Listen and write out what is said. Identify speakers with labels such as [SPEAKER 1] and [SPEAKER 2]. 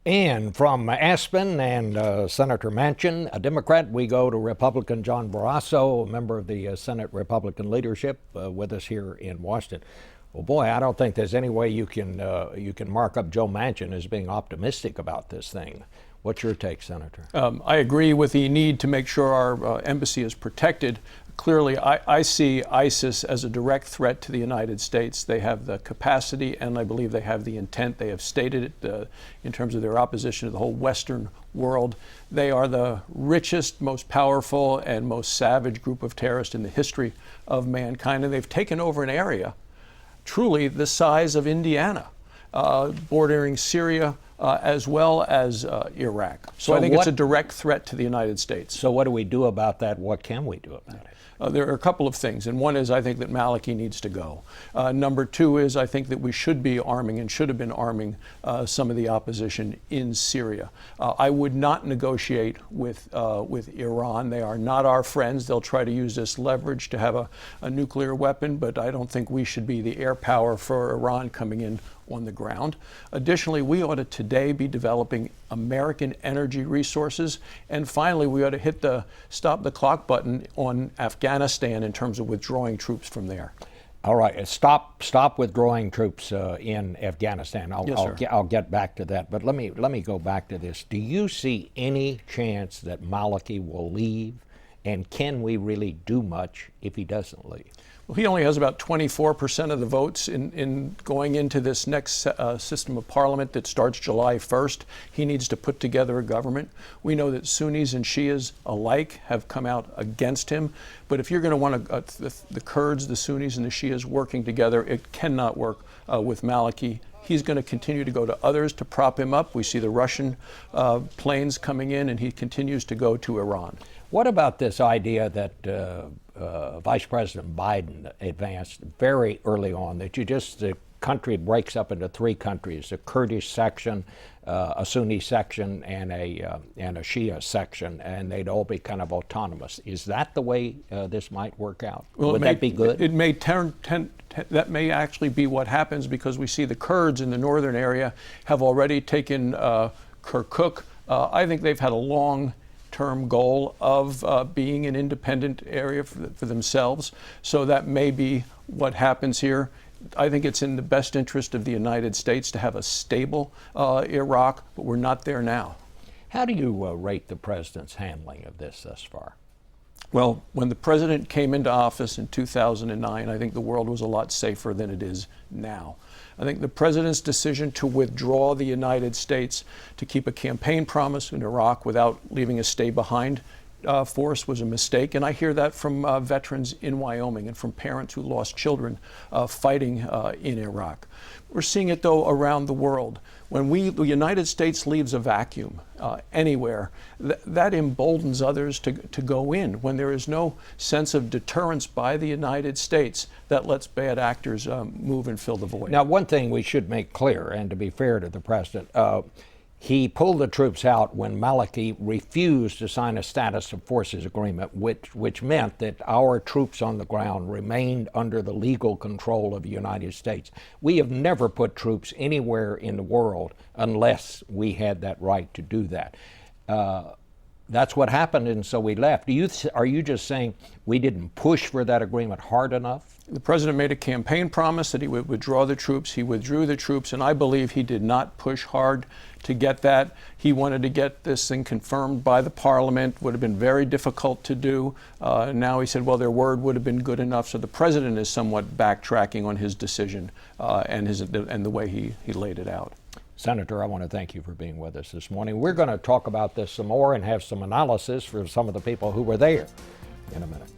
[SPEAKER 1] And from Aspen and Senator Manchin, a Democrat, we go to Republican John Barrasso, a member of the Senate Republican leadership, with us here in Washington. Well, boy, I don't think there's any way you can mark up Joe Manchin as being optimistic about this thing. What's your take, Senator?
[SPEAKER 2] I agree with the need to make sure our embassy is protected. Clearly, I see ISIS as a direct threat to the United States. They have the capacity, and I believe they have the intent. They have stated it in terms of their opposition to the whole Western world. They are the richest, most powerful, and most savage group of terrorists in the history of mankind, and they've taken over an area truly the size of Indiana, bordering Syria, as well as Iraq. So I think it's a direct threat to the United States.
[SPEAKER 1] So what do we do about that? What can we do about it?
[SPEAKER 2] There are a couple of things, and one is I think that Maliki needs to go. Number two is I think that we should be arming and should have been arming some of the opposition in Syria. I would not negotiate with Iran. They are not our friends. They'll try to use this leverage to have a nuclear weapon, but I don't think we should be the air power for Iran coming in on the ground. Additionally, we ought to today be developing American energy resources. And finally, we ought to hit the stop the clock button on Afghanistan in terms of withdrawing troops from there.
[SPEAKER 1] All right, stop withdrawing troops in Afghanistan. I'll get back to that, but let me go back to this. Do you see any chance that Maliki will leave, and can we really do much if he doesn't leave?
[SPEAKER 2] Well, he only has about 24% of the votes in going into this next system of parliament that starts July 1st. He needs to put together a government. We know that Sunnis and Shias alike have come out against him. But if you're going to want the Kurds, the Sunnis, and the Shias working together, it cannot work with Maliki. He's going to continue to go to others to prop him up. We see the Russian planes coming in, and he continues to go to Iran.
[SPEAKER 1] What about this idea that Vice President Biden advanced very early on, that the country breaks up into three countries: a Kurdish section, a Sunni section, and a Shia section, and they'd all be kind of autonomous? Is that the way this might work out?
[SPEAKER 2] Well,
[SPEAKER 1] would that be good?
[SPEAKER 2] It may that may actually be what happens, because we see the Kurds in the northern area have already taken Kirkuk. I think they've had a long-term goal of being an independent area for themselves. So that may be what happens here. I think it's in the best interest of the United States to have a stable Iraq, but we're not there now.
[SPEAKER 1] How do you rate the president's handling of this thus far?
[SPEAKER 2] Well, when the president came into office in 2009, I think the world was a lot safer than it is now. I think the president's decision to withdraw the United States to keep a campaign promise in Iraq without leaving a stay-behind force was a mistake. And I hear that from veterans in Wyoming and from parents who lost children fighting in Iraq. We're seeing it, though, around the world. When the United States leaves a vacuum anywhere, that emboldens others to go in. When there is no sense of deterrence by the United States, that lets bad actors move and fill the void.
[SPEAKER 1] Now, one thing we should make clear, and to be fair to the president, he pulled the troops out when Maliki refused to sign a status of forces agreement, which meant that our troops on the ground remained under the legal control of the United States. We have never put troops anywhere in the world unless we had that right to do that. That's what happened, and so we left. Are you just saying we didn't push for that agreement hard enough?
[SPEAKER 2] The president made a campaign promise that he would withdraw the troops. He withdrew the troops, and I believe he did not push hard to get that. He wanted to get this thing confirmed by the parliament. Would have been very difficult to do. Now he said, well, their word would have been good enough. So the president is somewhat backtracking on his decision and the way he laid it out.
[SPEAKER 1] Senator, I want to thank you for being with us this morning. We're going to talk about this some more and have some analysis for some of the people who were there in a minute.